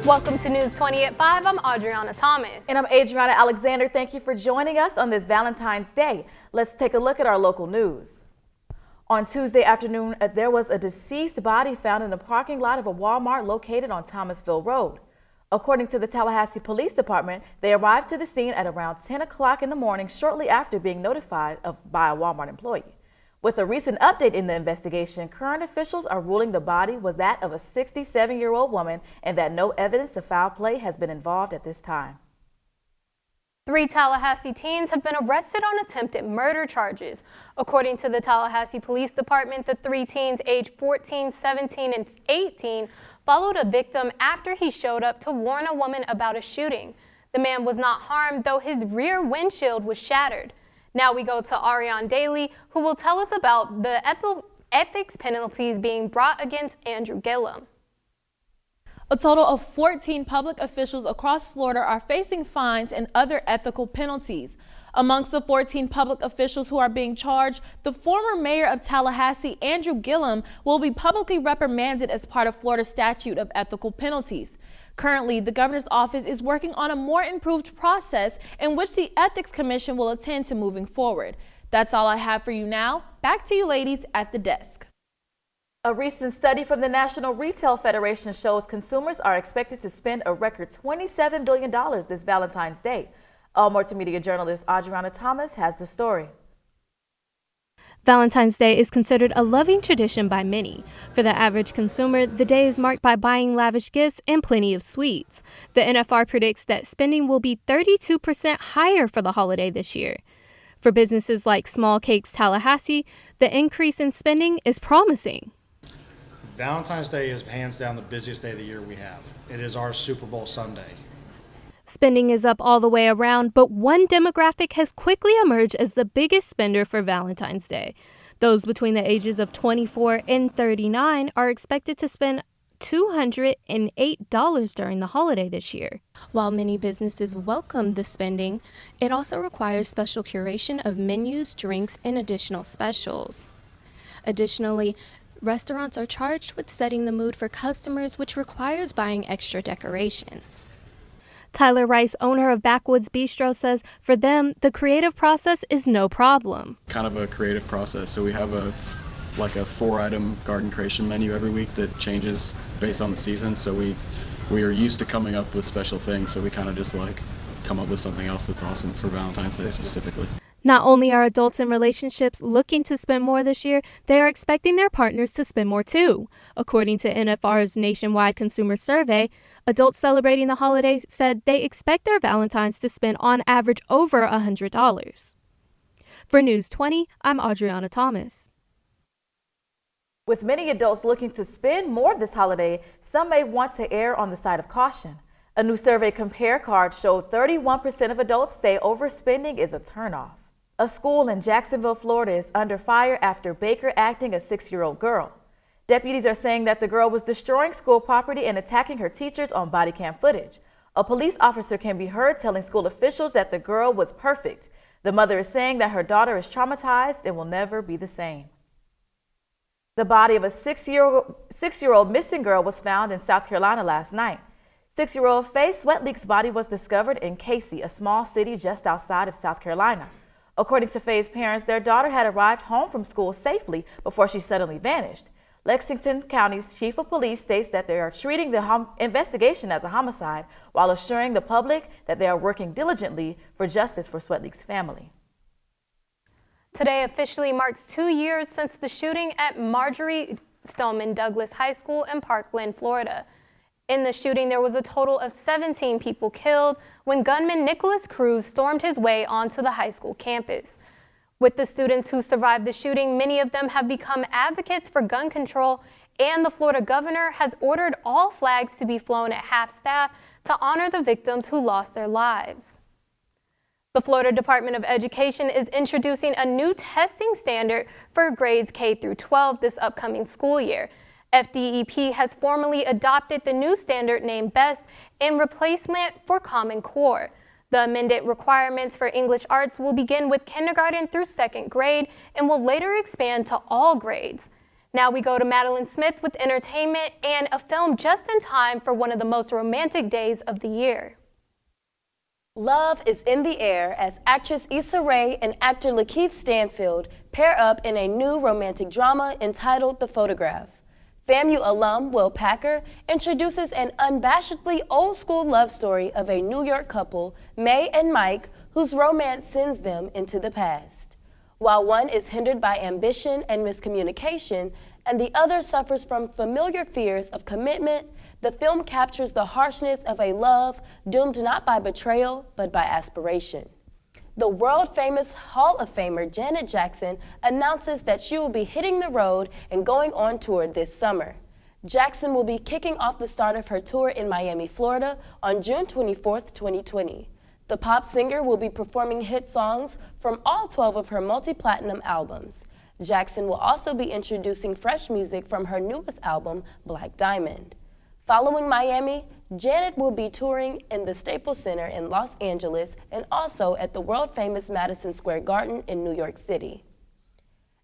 Welcome to News 20 at 5. I'm Adriana Thomas. And I'm Adriana Alexander. Thank you for joining us on this Valentine's Day. Let's take a look at our local news. On Tuesday afternoon, there was a deceased body found in the parking lot of a Walmart located on Thomasville Road. According to the Tallahassee Police Department, they arrived to the scene at around 10 o'clock in the morning shortly after being notified by a Walmart employee. With a recent update in the investigation, current officials are ruling the body was that of a 67-year-old woman and that no evidence of foul play has been involved at this time. 3 Tallahassee teens have been arrested on attempted murder charges. According to the Tallahassee Police Department, the 3 teens aged 14, 17, and 18 followed a victim after he showed up to warn a woman about a shooting. The man was not harmed, though his rear windshield was shattered. Now we go to Ariane Daly, who will tell us about the ethics penalties being brought against Andrew Gilliam. A total of 14 public officials across Florida are facing fines and other ethical penalties. Amongst the 14 public officials who are being charged, the former mayor of Tallahassee, Andrew Gilliam, will be publicly reprimanded as part of Florida's statute of ethical penalties. Currently, the governor's office is working on a more improved process in which the Ethics Commission will attend to moving forward. That's all I have for you now. Back to you ladies at the desk. A recent study from the National Retail Federation shows consumers are expected to spend a record $27 billion this Valentine's Day. All multimedia journalist Adriana Thomas has the story. Valentine's Day is considered a loving tradition by many. For the average consumer, the day is marked by buying lavish gifts and plenty of sweets. The NFR predicts that spending will be 32% higher for the holiday this year. For businesses like Small Cakes Tallahassee, the increase in spending is promising. Valentine's Day is hands down the busiest day of the year we have. It is our Super Bowl Sunday. Spending is up all the way around, but one demographic has quickly emerged as the biggest spender for Valentine's Day. Those between the ages of 24 and 39 are expected to spend $208 during the holiday this year. While many businesses welcome the spending, it also requires special curation of menus, drinks, and additional specials. Additionally, restaurants are charged with setting the mood for customers, which requires buying extra decorations. Tyler Rice, owner of Backwoods Bistro, says for them, the creative process is no problem. Kind of a creative process. So we have a 4-item garden creation menu every week that changes based on the season. So we are used to coming up with special things. So we kind of just come up with something else that's awesome for Valentine's Day specifically. Not only are adults in relationships looking to spend more this year, they are expecting their partners to spend more too. According to NFR's nationwide consumer survey, adults celebrating the holiday said they expect their Valentines to spend on average over $100. For News 20, I'm Adriana Thomas. With many adults looking to spend more this holiday, some may want to err on the side of caution. A new survey compare card showed 31% of adults say overspending is a turnoff. A school in Jacksonville, Florida is under fire after Baker acting a 6-year-old girl. Deputies are saying that the girl was destroying school property and attacking her teachers on body cam footage. A police officer can be heard telling school officials that the girl was perfect. The mother is saying that her daughter is traumatized and will never be the same. The body of a 6-year-old missing girl was found in South Carolina last night. 6-year-old Faye Sweatleek's body was discovered in Casey, a small city just outside of South Carolina. According to Faye's parents, their daughter had arrived home from school safely before she suddenly vanished. Lexington County's chief of police states that they are treating the investigation as a homicide while assuring the public that they are working diligently for justice for Sweatleek's family. Today officially marks 2 years since the shooting at Marjorie Stoneman Douglas High School in Parkland, Florida. In the shooting, there was a total of 17 people killed when gunman Nicholas Cruz stormed his way onto the high school campus. With the students who survived the shooting, many of them have become advocates for gun control, and the Florida governor has ordered all flags to be flown at half-staff to honor the victims who lost their lives. The Florida Department of Education is introducing a new testing standard for grades K through 12 this upcoming school year. FDEP has formally adopted the new standard named BEST in replacement for Common Core. The amended requirements for English arts will begin with kindergarten through 2nd grade and will later expand to all grades. Now we go to Madeline Smith with entertainment and a film just in time for one of the most romantic days of the year. Love is in the air as actress Issa Rae and actor Lakeith Stanfield pair up in a new romantic drama entitled The Photograph. FAMU alum Will Packer introduces an unabashedly old-school love story of a New York couple, May and Mike, whose romance sends them into the past. While one is hindered by ambition and miscommunication, and the other suffers from familiar fears of commitment, the film captures the harshness of a love doomed not by betrayal, but by aspiration. The world-famous Hall of Famer Janet Jackson announces that she will be hitting the road and going on tour this summer. Jackson will be kicking off the start of her tour in Miami, Florida on June 24th, 2020. The pop singer will be performing hit songs from all 12 of her multi-platinum albums. Jackson will also be introducing fresh music from her newest album, Black Diamond. Following Miami, Janet will be touring in the Staples Center in Los Angeles and also at the world-famous Madison Square Garden in New York City.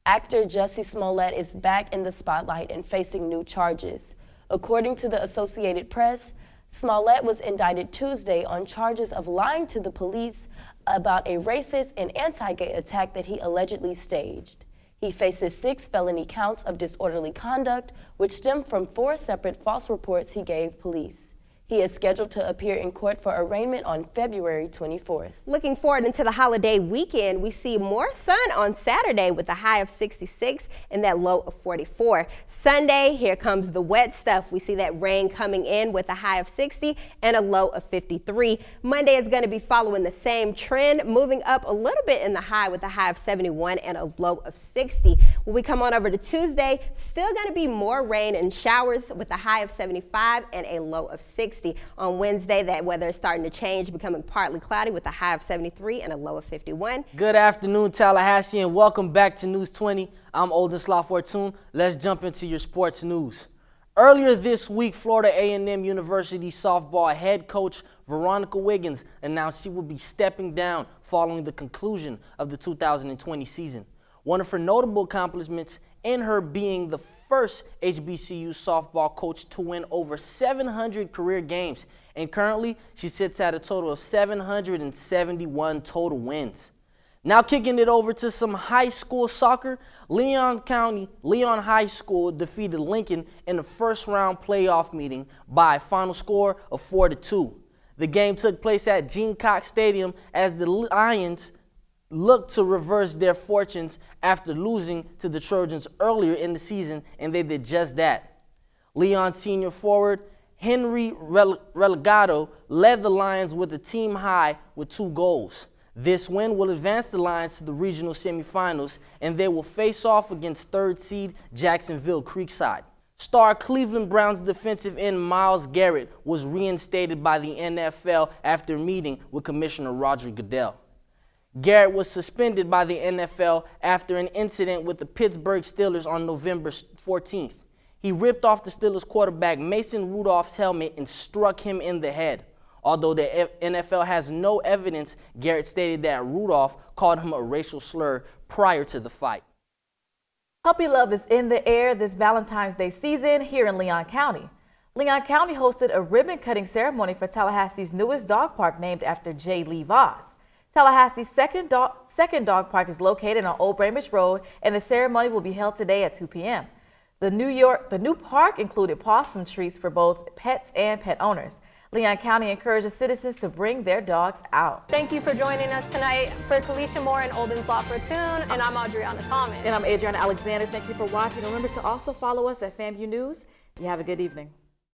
Actor Jussie Smollett is back in the spotlight and facing new charges. According to the Associated Press, Smollett was indicted Tuesday on charges of lying to the police about a racist and anti-gay attack that he allegedly staged. He faces 6 felony counts of disorderly conduct, which stem from 4 separate false reports he gave police. He is scheduled to appear in court for arraignment on February 24th. Looking forward into the holiday weekend, we see more sun on Saturday with a high of 66 and that low of 44. Sunday, here comes the wet stuff. We see that rain coming in with a high of 60 and a low of 53. Monday is going to be following the same trend, moving up a little bit in the high with a high of 71 and a low of 60. When we come on over to Tuesday, still going to be more rain and showers with a high of 75 and a low of 60. On Wednesday, that weather is starting to change, becoming partly cloudy with a high of 73 and a low of 51. Good afternoon, Tallahassee, and welcome back to News 20. I'm Oldenslaw Fortune. Let's jump into your sports news. Earlier this week, Florida A&M University softball head coach Veronica Wiggins announced she will be stepping down following the conclusion of the 2020 season. One of her notable accomplishments in her being the first HBCU softball coach to win over 700 career games, and currently she sits at a total of 771 total wins. Now kicking it over to some high school soccer, Leon High School defeated Lincoln in the first round playoff meeting by a final score of 4-2. The game took place at Gene Cox Stadium as the Lions looked to reverse their fortunes after losing to the Trojans earlier in the season, and they did just that. Leon senior forward Henry Relegado led the Lions with a team high with 2 goals. This win will advance the Lions to the regional semifinals, and they will face off against 3rd seed Jacksonville Creekside. Star Cleveland Browns defensive end Myles Garrett was reinstated by the NFL after meeting with Commissioner Roger Goodell. Garrett was suspended by the NFL after an incident with the Pittsburgh Steelers on November 14th. He ripped off the Steelers quarterback Mason Rudolph's helmet and struck him in the head. Although the NFL has no evidence, Garrett stated that Rudolph called him a racial slur prior to the fight. Puppy love is in the air this Valentine's Day season here in Leon County. Leon County hosted a ribbon-cutting ceremony for Tallahassee's newest dog park named after J. Lee Voss. Tallahassee's second dog park is located on Old Brainbridge Road, and the ceremony will be held today at 2 p.m. The new park included possum treats for both pets and pet owners. Leon County encourages citizens to bring their dogs out. Thank you for joining us tonight. For Kalisha Moore and Oldenslaw Fortune, and I'm Adriana Thomas. And I'm Adriana Alexander. Thank you for watching. Remember to also follow us at FAMU News. You have a good evening.